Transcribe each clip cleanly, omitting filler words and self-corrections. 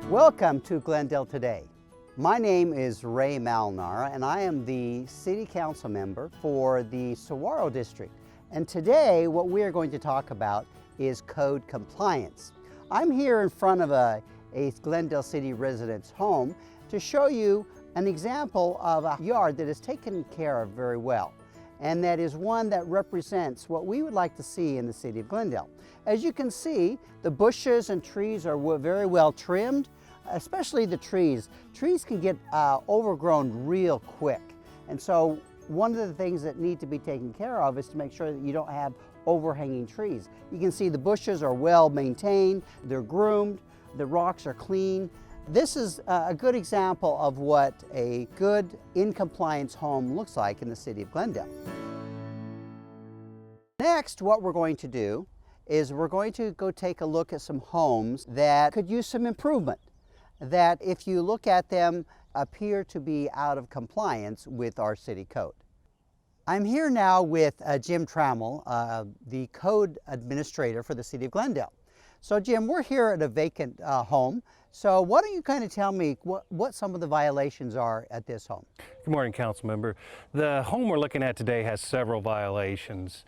Welcome to Glendale Today. My name is Ray Malnar and I am the City Council member for the Sahuaro District. And today what we are going to talk about is code compliance. I'm here in front of a Glendale City resident's home to show you an example of a yard that is taken care of very well. And that is one that represents what we would like to see in the city of Glendale. As you can see, the bushes and trees are very well trimmed, especially the trees. Trees can get overgrown real quick. And so one of the things that need to be taken care of is to make sure that you don't have overhanging trees. You can see the bushes are well maintained, they're groomed, the rocks are clean. This is a good example of what a good in compliance home looks like in the city of Glendale. Next, what we're going to do is we're going to go take a look at some homes that could use some improvement, that if you look at them appear to be out of compliance with our city code. I'm here now with Jim Trammell, the code administrator for the city of Glendale. So Jim, we're here at a vacant home. So why don't you kind of tell me what some of the violations are at this home? Good morning, council member. The home we're looking at today has several violations.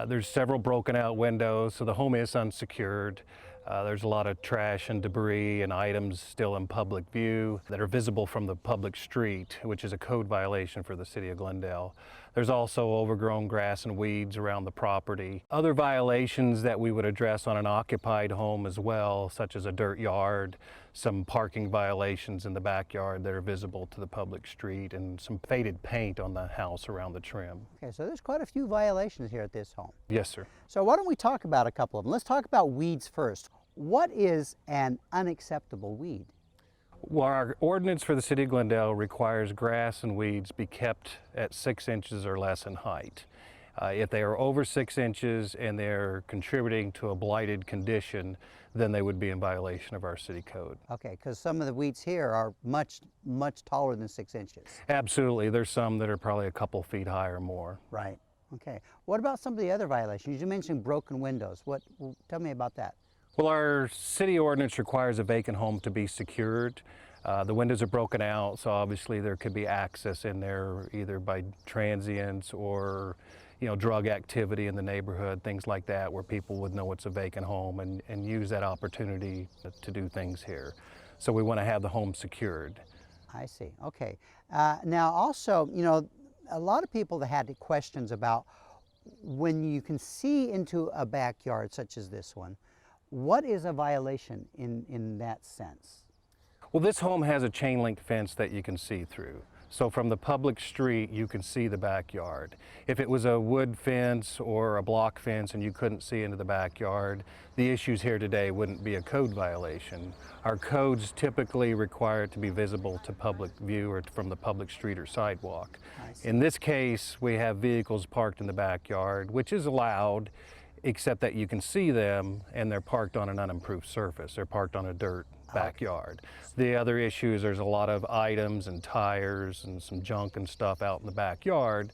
There's several broken out windows, so the home is unsecured. There's a lot of trash and debris and items still in public view that are visible from the public street, which is a code violation for the city of Glendale. There's also overgrown grass and weeds around the property. Other violations that we would address on an occupied home as well, such as a dirt yard, some parking violations in the backyard that are visible to the public street, and some faded paint on the house around the trim. Okay, so there's quite a few violations here at this home. Yes, sir. So why don't we talk about a couple of them? Let's talk about weeds first. What is an unacceptable weed? Well, our ordinance for the city of Glendale requires grass and weeds be kept at 6 inches or less in height. If they are over 6 inches and they're contributing to a blighted condition, then they would be in violation of our city code. Okay, because some of the weeds here are much taller than 6 inches. Absolutely. There's some that are probably a couple feet high or more. Right. Okay. What about some of the other violations? You mentioned broken windows. Tell me about that. Well, our city ordinance requires a vacant home to be secured. The windows are broken out, so obviously there could be access in there either by transients or drug activity in the neighborhood, things like that, where people would know it's a vacant home and use that opportunity to do things here. So we want to have the home secured. I see. Okay. Now also, a lot of people that had questions about when you can see into a backyard such as this one, what is a violation in that sense? Well, this home has a chain link fence that you can see through. So from the public street, you can see the backyard. If it was a wood fence or a block fence and you couldn't see into the backyard, the issues here today wouldn't be a code violation. Our codes typically require it to be visible to public view or from the public street or sidewalk. In this case, we have vehicles parked in the backyard, which is allowed, except that you can see them and they're parked on an unimproved surface. They're parked on a dirt backyard. The other issue is there's a lot of items and tires and some junk and stuff out in the backyard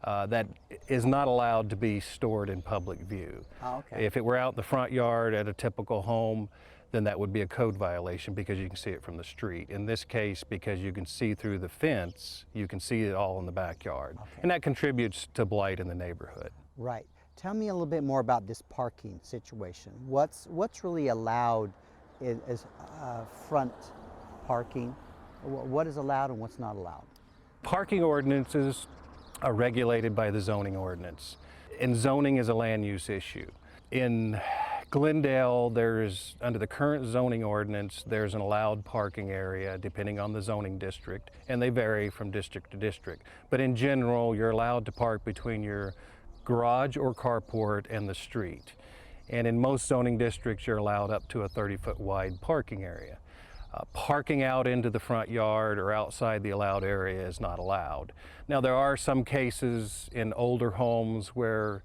that is not allowed to be stored in public view. If it were out in the front yard at a typical home, then that would be a code violation because you can see it from the street. In this case, because you can see through the fence, you can see it all in the backyard. And that contributes to blight in the neighborhood. Right. Tell me a little bit more about this parking situation. What's really allowed as front parking? What is allowed and what's not allowed? Parking ordinances are regulated by the zoning ordinance, and zoning is a land use issue. In Glendale, under the current zoning ordinance, there's an allowed parking area depending on the zoning district, and they vary from district to district. But in general, you're allowed to park between your garage or carport and the street. And in most zoning districts, you're allowed up to a 30-foot wide parking area. Parking out into the front yard or outside the allowed area is not allowed. Now, there are some cases in older homes where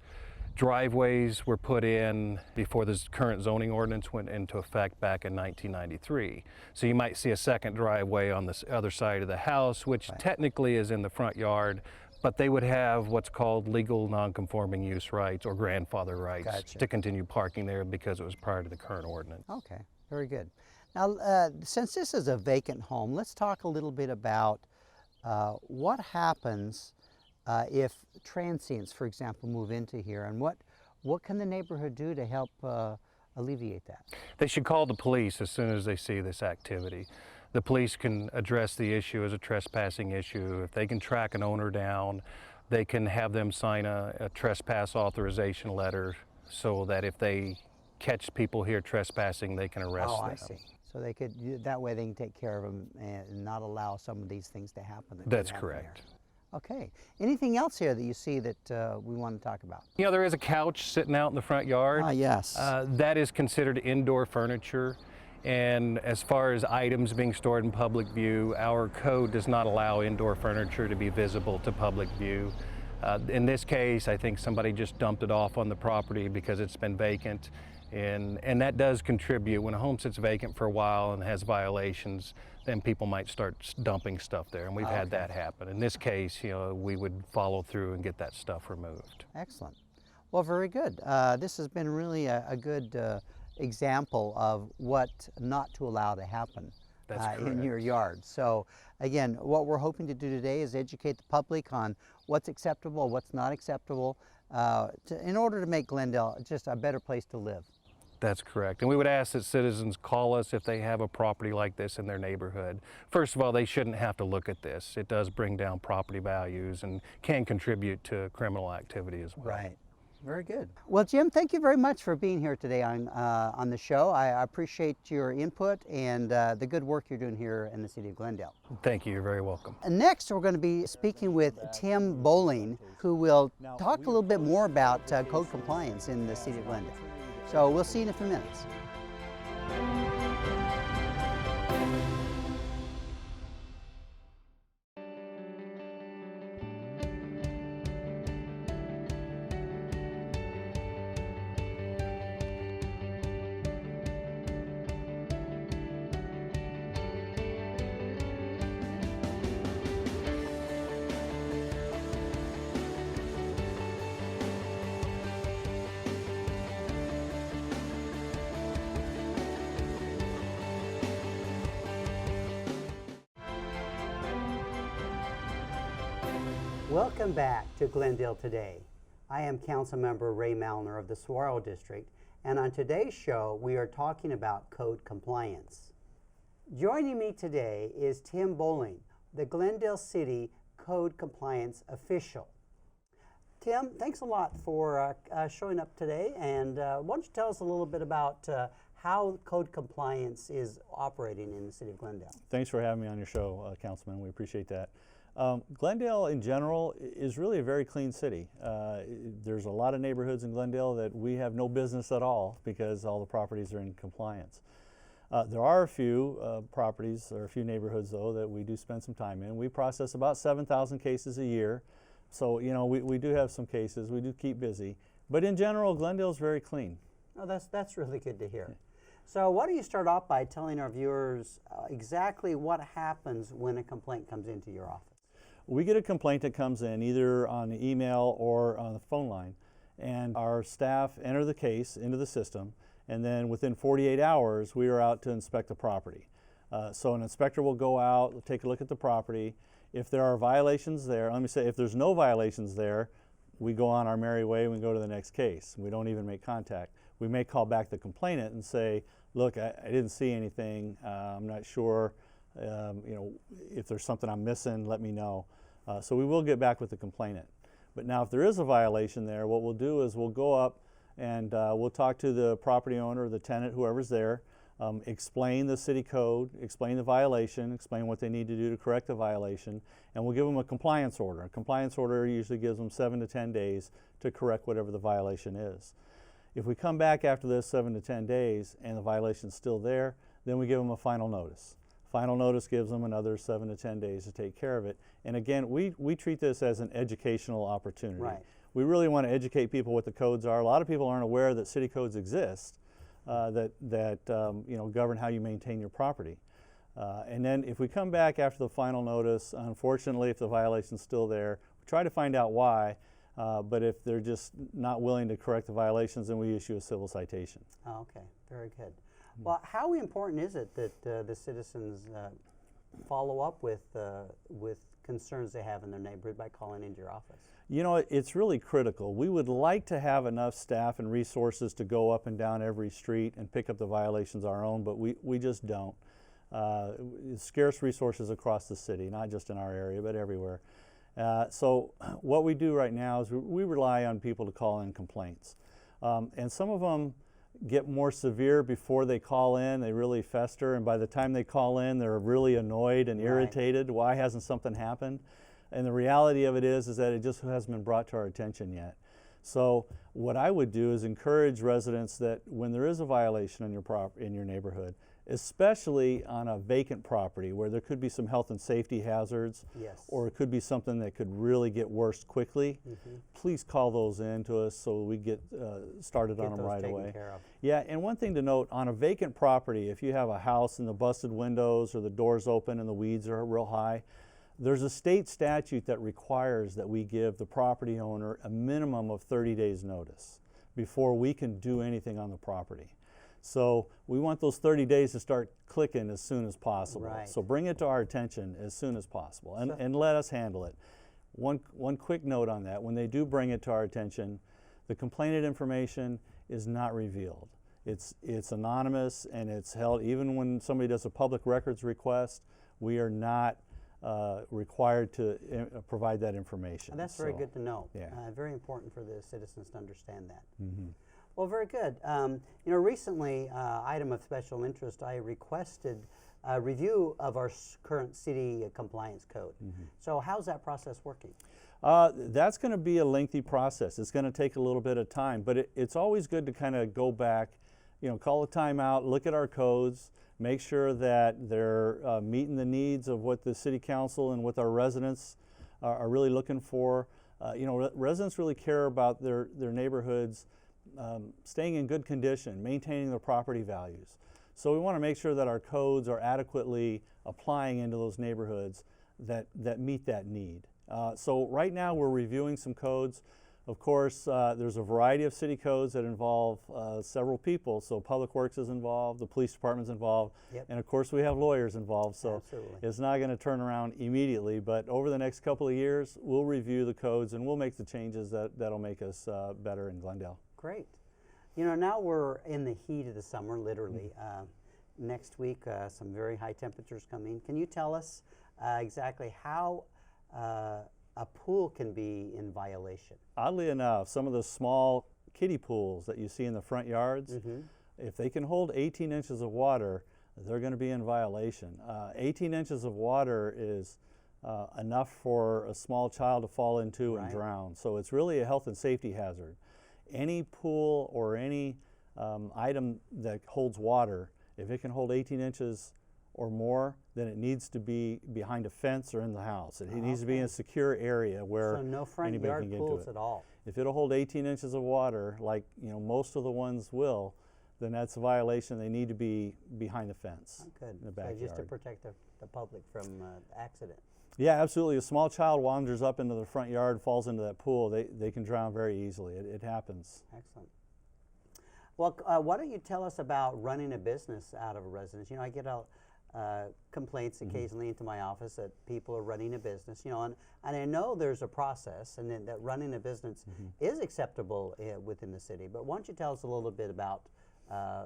driveways were put in before this current zoning ordinance went into effect back in 1993. So you might see a second driveway on the other side of the house, which technically is in the front yard, but they would have what's called legal non-conforming use rights or grandfather rights to continue parking there because it was prior to the current ordinance. Okay, very good. Now, since this is a vacant home, let's talk a little bit about what happens if transients, for example, move into here, and what can the neighborhood do to help alleviate that? They should call the police as soon as they see this activity. The police can address the issue as a trespassing issue. If they can track an owner down, they can have them sign a trespass authorization letter so that if they catch people here trespassing, they can arrest them. Oh, I see. So they could, that way they can take care of them and not allow some of these things to happen. That's correct. Okay. Anything else here that you see that we want to talk about? You know, there is a couch sitting out in the front yard. Ah, yes. That is considered indoor furniture. And as far as items being stored in public view, our code does not allow indoor furniture to be visible to public view. In this case, I think somebody just dumped it off on the property because it's been vacant. And that does contribute. When a home sits vacant for a while and has violations, then people might start dumping stuff there, and we've had that happen. In this case, you know, we would follow through and get that stuff removed. Excellent. Well, very good. This has been really a good example of what not to allow to happen in your yard. So again, what we're hoping to do today is educate the public on what's acceptable, what's not acceptable, in order to make Glendale just a better place to live. That's correct. And we would ask that citizens call us if they have a property like this in their neighborhood. First of all, they shouldn't have to look at this. It does bring down property values and can contribute to criminal activity as well. Right. Very good. Well, Jim, thank you very much for being here today on the show. I appreciate your input and the good work you're doing here in the city of Glendale. Thank you. You're very welcome. And next, we're going to be speaking with Tim Bowling, who will talk a little bit more about code compliance in the city of Glendale. So we'll see you in a few minutes. Welcome back to Glendale Today. I am Councilmember Ray Malnar of the Sahuaro District, and on today's show we are talking about code compliance. Joining me today is Tim Bowling, the Glendale City Code Compliance Official. Tim, thanks a lot for showing up today, and why don't you tell us a little bit about how code compliance is operating in the city of Glendale? Thanks for having me on your show, Councilman. We appreciate that. Glendale in general is really a very clean city. There's a lot of neighborhoods in Glendale that we have no business at all because all the properties are in compliance. There are a few properties or a few neighborhoods though that we do spend some time in. We process about 7,000 cases a year. So, you know, we do have some cases, we do keep busy. But in general, Glendale's very clean. Oh, that's really good to hear. So why don't you start off by telling our viewers exactly what happens when a complaint comes into your office? We get a complaint that comes in either on the email or on the phone line, and our staff enter the case into the system, and then within 48 hours we are out to inspect the property. So an inspector will go out, take a look at the property. If there are violations there, let me say if there's no violations there, we go on our merry way and we go to the next case. We don't even make contact. We may call back the complainant and say, look, I didn't see anything, I'm not sure, you know, if there's something I'm missing, let me know. So we will get back with the complainant. But now if there is a violation there, what we'll do is we'll go up and we'll talk to the property owner, the tenant, whoever's there, explain the city code, explain the violation, explain what they need to do to correct the violation, and we'll give them a compliance order. A compliance order usually gives them 7 to 10 days to correct whatever the violation is. If we come back after those 7 to 10 days and the violation's still there, then we give them a final notice. Final notice gives them another 7 to 10 days to take care of it. And again, we treat this as an educational opportunity. Right. We really want to educate people what the codes are. A lot of people aren't aware that city codes exist that you know, govern how you maintain your property. And then if we come back after the final notice, unfortunately, if the violation's still there, we try to find out why. But if they're just not willing to correct the violations, then we issue a civil citation. Oh, okay, very good. Well, how important is it that the citizens follow up with concerns they have in their neighborhood by calling into your office? You know, it's really critical. We would like to have enough staff and resources to go up and down every street and pick up the violations our own, but we just don't. Scarce resources across the city, not just in our area, but everywhere. So what we do right now is we rely on people to call in complaints. And some of them get more severe before they call in. They really fester, and by the time they call in, they're really annoyed and irritated. Why hasn't something happened? And the reality of it is that it just hasn't been brought to our attention yet. So what I would do is encourage residents that when there is a violation in your neighborhood, especially on a vacant property where there could be some health and safety hazards, or it could be something that could really get worse quickly, please call those in to us so we get started on them right away. Yeah, and one thing to note, on a vacant property, if you have a house and the busted windows or the doors open and the weeds are real high, there's a state statute that requires that we give the property owner a minimum of 30 days notice before we can do anything on the property. So we want those 30 days to start clicking as soon as possible. So bring it to our attention as soon as possible and let us handle it. One quick note on that, when they do bring it to our attention, the complainant information is not revealed. It's anonymous and it's held, even when somebody does a public records request, we are not required to provide that information. That's very good to know. Very important for the citizens to understand that. Well, very good. You know, recently, item of special interest, I requested a review of our current city compliance code. So how's that process working? That's going to be a lengthy process. It's going to take a little bit of time, but it's always good to kind of go back, you know, call a timeout, look at our codes, make sure that they're meeting the needs of what the city council and what our residents are really looking for. You know, residents really care about their neighborhoods staying in good condition, maintaining their property values. So we want to make sure that our codes are adequately applying into those neighborhoods that meet that need. So right now we're reviewing some codes. Of course, there's a variety of city codes that involve several people. So Public Works is involved, the police department's involved, and of course we have lawyers involved. So it's not going to turn around immediately, but over the next couple of years, we'll review the codes and we'll make the changes that'll make us better in Glendale. Great. You know, now we're in the heat of the summer, literally. Next week, some very high temperatures coming. Can you tell us exactly how a pool can be in violation? Oddly enough, some of the small kiddie pools that you see in the front yards, if they can hold 18 inches of water, they're going to be in violation. 18 inches of water is enough for a small child to fall into and drown. So it's really a health and safety hazard. Any pool or any item that holds water, if it can hold 18 inches or more, then it needs to be behind a fence or in the house. It needs to be in a secure area where no front anybody yard can get pools to it. At all. If it'll hold 18 inches of water, like most of the ones will, then that's a violation. They need to be behind the fence. Good. In the backyard. So just to protect the public from accident. Yeah, absolutely. A small child wanders up into the front yard, falls into that pool, they can drown very easily. It happens. Excellent. Well, why don't you tell us about running a business out of a residence? You know, I get complaints occasionally into my office that people are running a business, you know, and I know there's a process and that running a business is acceptable within the city, but why don't you tell us a little bit about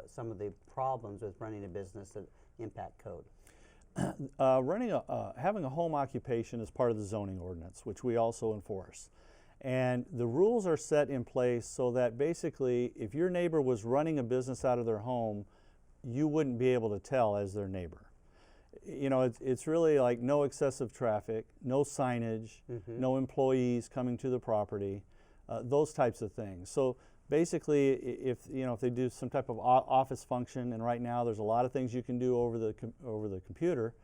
some of the problems with running a business that impact code? Having a home occupation is part of the zoning ordinance, which we also enforce. And the rules are set in place so that basically if your neighbor was running a business out of their home, you wouldn't be able to tell as their neighbor. You know, it's really like no excessive traffic, no signage, no employees coming to the property, those types of things. So basically, if they do some type of office function, and right now there's a lot of things you can do over the computer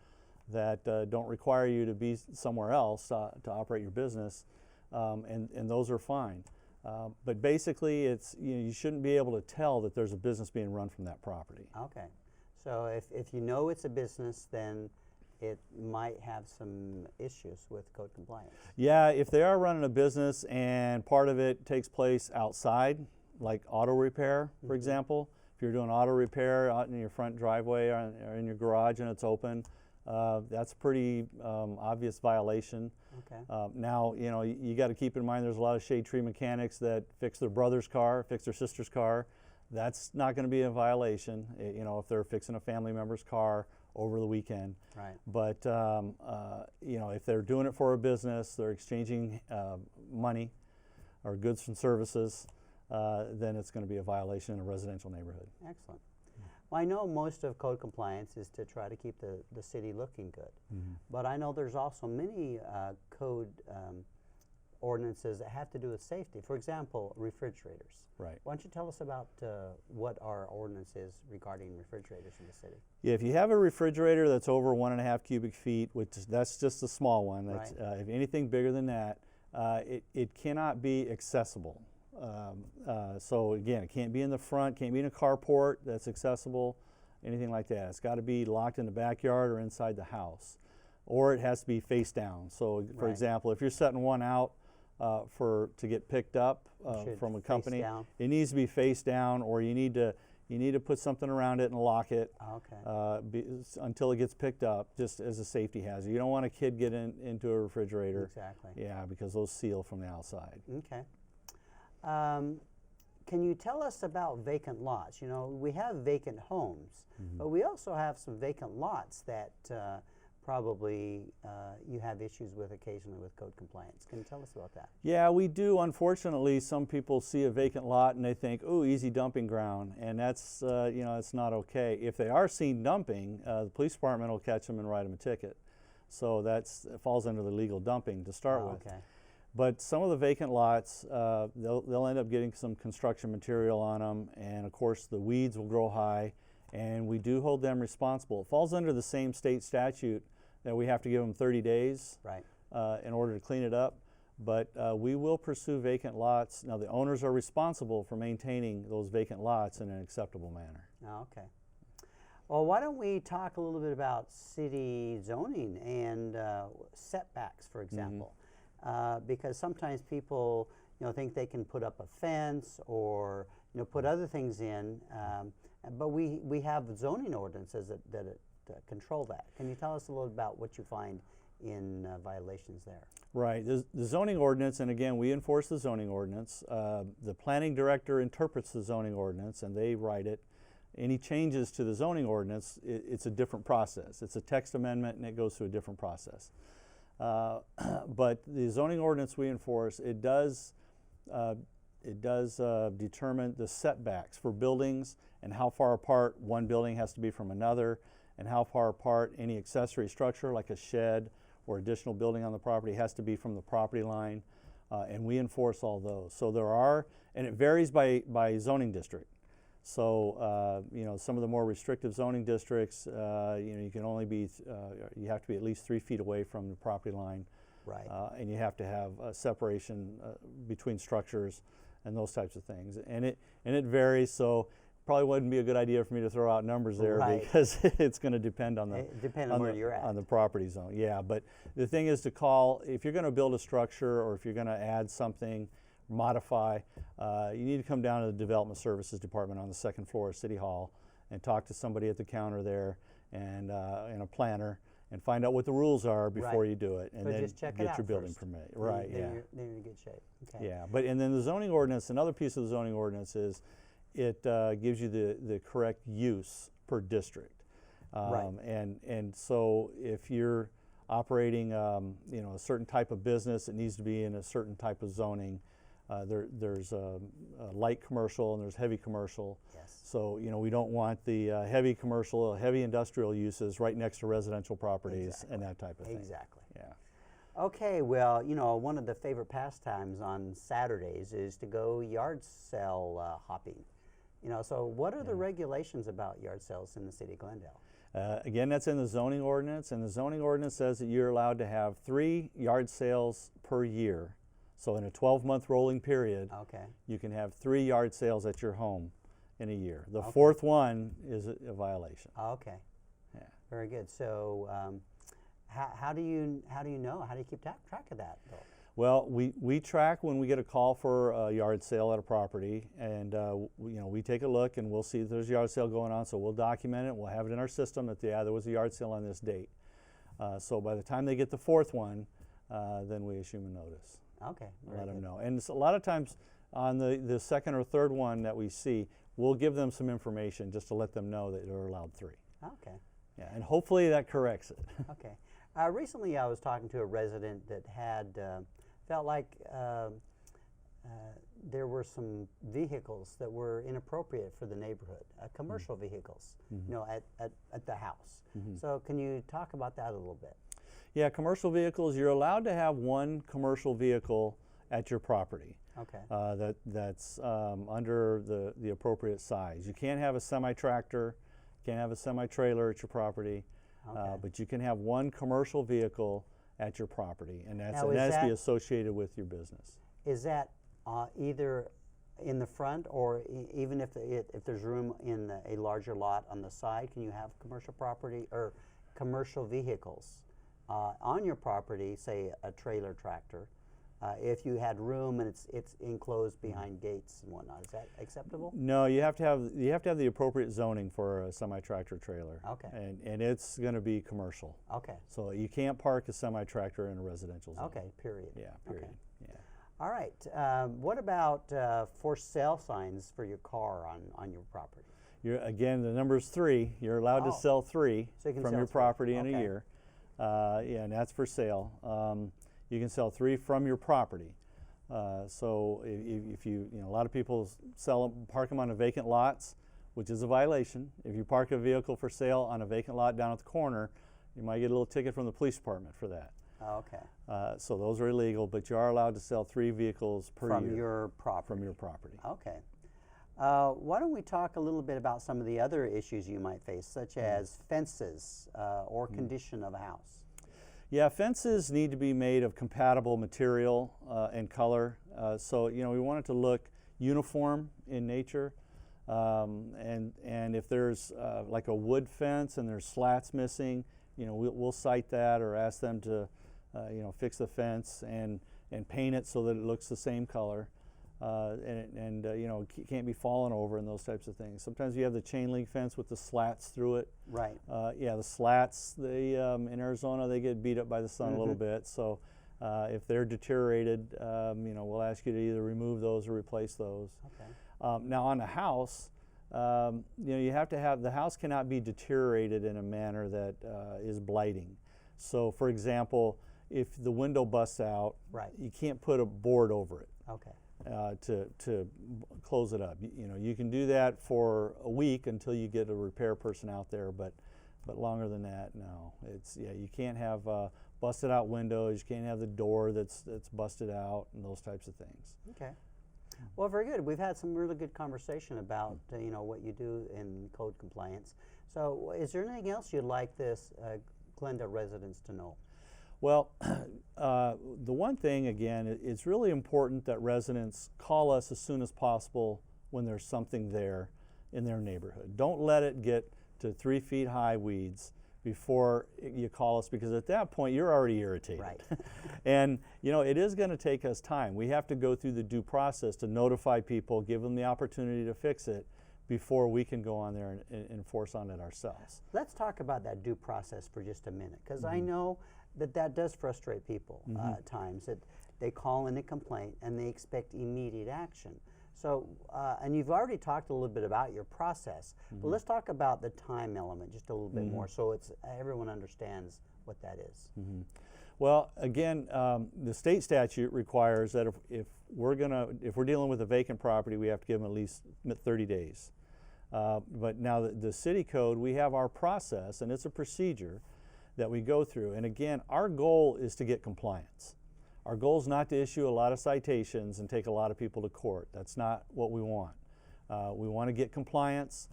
that don't require you to be somewhere else to operate your business, and those are fine. But basically, you shouldn't be able to tell that there's a business being run from that property. Okay, so if you know it's a business, then it might have some issues with code compliance. Yeah, if they are running a business and part of it takes place outside, like auto repair, for example, If you're doing auto repair out in your front driveway or in your garage and it's open, that's a pretty obvious violation. Okay. Now, you know, you got to keep in mind there's a lot of shade tree mechanics that fix their brother's car, fix their sister's car. That's not going to be a violation, you know, if they're fixing a family member's car over the weekend. Right. But, you know, if they're doing it for a business, they're exchanging money or goods and services, then it's going to be a violation in a residential neighborhood. Excellent. Well, I know most of code compliance is to try to keep the city looking good, but I know there's also many code ordinances that have to do with safety. For example, refrigerators. Right. Why don't you tell us about what our ordinance is regarding refrigerators in the city? Yeah, if you have a refrigerator that's over 1.5 cubic feet, which that's just a small one, that's, Right. if anything bigger than that, it cannot be accessible. So again, it can't be in the front, can't be in a carport that's accessible, anything like that. It's got to be locked in the backyard or inside the house, or it has to be face down. So for Right. example, if you're setting one out to get picked up Should from a face company, down. it needs to be face down, or you need to put something around it and lock it. Okay. Until it gets picked up, just as a safety hazard. You don't want a kid get into a refrigerator. Exactly. Yeah, because those seal from the outside. Okay. Can you tell us about vacant lots? You know, we have vacant homes, but we also have some vacant lots that probably you have issues with occasionally with code compliance. Can you tell us about that? Yeah, we do. Unfortunately, some people see a vacant lot and they think, "Oh, easy dumping ground," and that's you know, it's not okay. If they are seen dumping, the police department will catch them and write them a ticket. So it falls under the legal dumping to start with. Okay. But some of the vacant lots, they'll end up getting some construction material on them, and of course the weeds will grow high, and we do hold them responsible. It falls under the same state statute that we have to give them 30 days Right. in order to clean it up, but we will pursue vacant lots. Now the owners are responsible for maintaining those vacant lots in an acceptable manner. Oh, okay. Well, why don't we talk a little bit about city zoning and setbacks, for example? Because sometimes people, you know, think they can put up a fence or, you know, put other things in, but we have zoning ordinances that control that. Can you tell us a little about what you find in violations there? Right. The zoning ordinance, and again, we enforce the zoning ordinance. The planning director interprets the zoning ordinance and they write it. Any changes to the zoning ordinance, it's a different process. It's a text amendment and it goes through a different process. But the zoning ordinance we enforce, it does determine the setbacks for buildings and how far apart one building has to be from another, and how far apart any accessory structure like a shed or additional building on the property has to be from the property line, and we enforce all those. So there are, and it varies by zoning district. So you know, some of the more restrictive zoning districts, you know, you can only be, you have to be at least 3 feet away from the property line, Right. and you have to have a separation between structures and those types of things. And it varies. So probably wouldn't be a good idea for me to throw out numbers there, Right. because it's going to depend on the where you're at. on the property zone. Yeah, but the thing is to call, if you're going to build a structure or if you're going to add something, modify, you need to come down to the Development Services Department on the 2nd floor of City Hall and talk to somebody at the counter there and a planner and find out what the rules are before Right. you do it, and But then just check it get out your building first. permit. Then- Right, then yeah. You're in good shape. Okay. Yeah, and then the zoning ordinance, another piece of the zoning ordinance is it gives you the correct use per district. Right. And so if you're operating you know, a certain type of business, it needs to be in a certain type of zoning. There's light commercial and there's heavy commercial. Yes. So, you know, we don't want the heavy commercial, heavy industrial uses right next to residential properties and that type of thing. Exactly. Yeah. Okay, well, you know, one of the favorite pastimes on Saturdays is to go yard sale hopping. You know, so what are the regulations about yard sales in the city of Glendale? Again, that's in the zoning ordinance, and the zoning ordinance says that you're allowed to have 3 yard sales per year. So in a 12-month rolling period, Okay. you can have 3 yard sales at your home in a year. The Okay. 4th one is a violation. Okay. Yeah. Very good. So how do you know? How do you keep track of that, though? Well, we track when we get a call for a yard sale at a property, and we take a look and we'll see if there's a yard sale going on, so we'll document it, we'll have it in our system that there was a yard sale on this date. So by the time they get the fourth one, then we issue them a notice. Okay. Let them know. And a lot of times on the second or third one that we see, we'll give them some information just to let them know that they're allowed 3. Okay. Yeah, and hopefully that corrects it. Okay. Recently I was talking to a resident that had felt like there were some vehicles that were inappropriate for the neighborhood, commercial vehicles, you know, at the house. So can you talk about that a little bit? Yeah, commercial vehicles, you're allowed to have 1 commercial vehicle at your property. Okay. That's under the appropriate size. You can't have a semi-tractor, can't have a semi-trailer at your property, but you can have 1 commercial vehicle at your property, and that has to be associated with your business. Is that either in the front, or even if there's room in a larger lot on the side, can you have commercial property or commercial vehicles on your property, say a trailer tractor, if you had room and it's enclosed behind gates and whatnot? Is that acceptable? No, you have to have the appropriate zoning for a semi-tractor trailer. Okay. And it's going to be commercial. Okay. So you can't park a semi-tractor in a residential zone. Okay, period. Yeah, period. Okay. Yeah. All right. What about for sale signs for your car on your property? Again, the number's 3. You're allowed to sell 3 So you can from sell your 3. property in Okay. a year. Yeah, and that's for sale. You can sell 3 from your property. So if you a lot of people park them on vacant lots, which is a violation. If you park a vehicle for sale on a vacant lot down at the corner, you might get a little ticket from the police department for that. Okay. So those are illegal, but you are allowed to sell 3 vehicles per year. From your property. From your property. Okay. Why don't we talk a little bit about some of the other issues you might face, such as fences or condition of a house? Yeah, fences need to be made of compatible material and color. So we want it to look uniform in nature. And if there's like a wood fence and there's slats missing, we'll cite that or ask them to fix the fence and paint it so that it looks the same color. It can't be fallen over and those types of things. Sometimes you have the chain link fence with the slats through it. Right. Yeah, the slats, in Arizona, they get beat up by the sun a little bit. So if they're deteriorated, we'll ask you to either remove those or replace those. Okay. Now on a house, you have to have, the house cannot be deteriorated in a manner that is blighting. So for example, if the window busts out, right, you can't put a board over it. Okay. To close it up. You can do that for a week until you get a repair person out there, but longer than that, no. You can't have busted out windows, you can't have the door that's busted out and those types of things. Okay. Well, very good. We've had some really good conversation about what you do in code compliance. So is there anything else you'd like this Glendale residents to know? Well, the one thing, again, it's really important that residents call us as soon as possible when there's something there in their neighborhood. Don't let it get to 3 feet high weeds before you call us, because at that point you're already irritated. Right. And it is going to take us time. We have to go through the due process to notify people, give them the opportunity to fix it before we can go on there and enforce on it ourselves. Let's talk about that due process for just a minute, because I know that does frustrate people at times, that they call in a complaint and they expect immediate action. So, and you've already talked a little bit about your process, but let's talk about the time element just a little bit more, so everyone understands what that is. Well, again, the state statute requires that if we're dealing with a vacant property, we have to give them at least 30 days. But now the city code, we have our process, and it's a procedure that we go through. And again, our goal is to get compliance. Our goal is not to issue a lot of citations and take a lot of people to court. That's not what we want. We want to get compliance.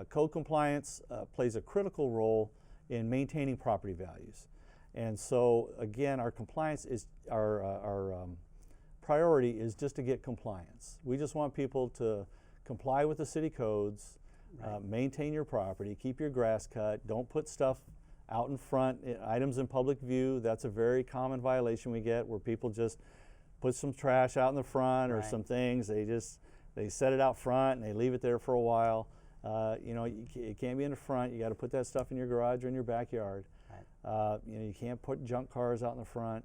Code compliance plays a critical role in maintaining property values. And so again, our compliance is, our priority is just to get compliance. We just want people to comply with the city codes, maintain your property, keep your grass cut, don't put stuff out in front, items in public view. That's a very common violation we get, where people just put some trash out in the front or Right. some things. They set it out front and they leave it there for a while. You know, it can't be in the front. You got to put that stuff in your garage or in your backyard. Right. You know, you can't put junk cars out in the front.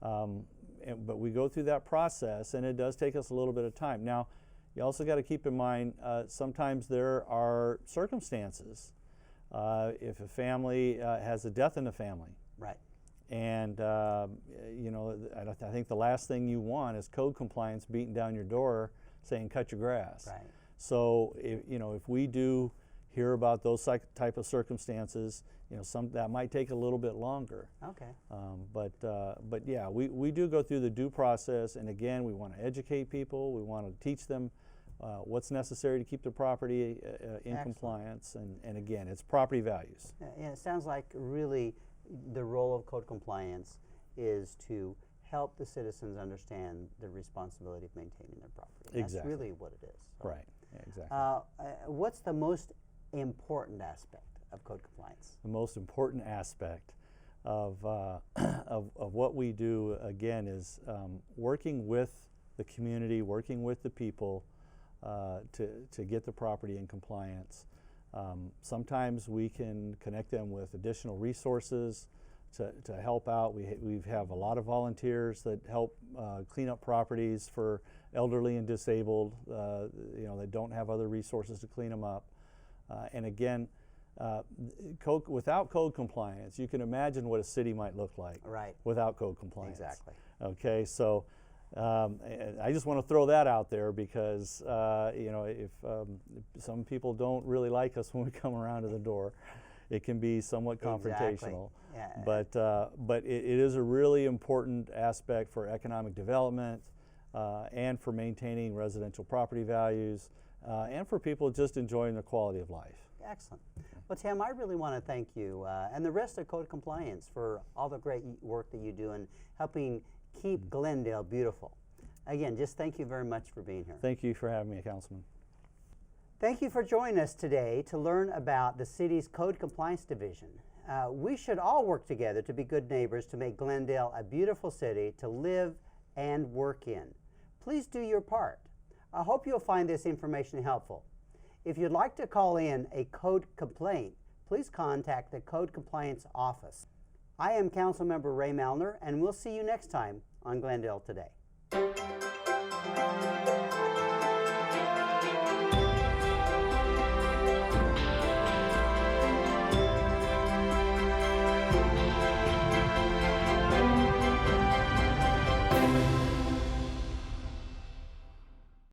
But we go through that process, and it does take us a little bit of time. Now, you also got to keep in mind sometimes there are circumstances. If a family has a death in the family, Right. and you know, I think the last thing you want is code compliance beating down your door saying cut your grass. Right. So you know, if we do hear about those type of circumstances, you know, that might take a little bit longer. Okay. But yeah, we do go through the due process, and again, we want to educate people. We want to teach them what's necessary to keep the property in Excellent. compliance, and again, it's property values. Yeah, it sounds like really the role of code compliance is to help the citizens understand the responsibility of maintaining their property. That's Exactly. really what it is. So, Right. Yeah, exactly. what's the most important aspect of code compliance? The most important aspect of what we do, again, is working with the community, working with the people to get the property in compliance. Sometimes we can connect them with additional resources to help out. We have a lot of volunteers that help clean up properties for elderly and disabled, you know, that don't have other resources to clean them up. And again, without code compliance, you can imagine what a city might look like. Right. Without code compliance. Exactly. Okay, so I just want to throw that out there because you know, if some people don't really like us when we come around to the door, it can be somewhat confrontational. Yeah. But it is a really important aspect for economic development and for maintaining residential property values and for people just enjoying the quality of life. Excellent. Well, Tim, I really want to thank you and the rest of Code Compliance for all the great work that you do in helping keep Glendale beautiful. Again, just thank you very much for being here. Thank you for having me, Councilman. Thank you for joining us today to learn about the city's Code Compliance Division. We should all work together to be good neighbors to make Glendale a beautiful city to live and work in. Please do your part. I hope you'll find this information helpful. If you'd like to call in a code complaint, please contact the Code Compliance Office. I am Councilmember Ray Malnar, and we'll see you next time on Glendale Today.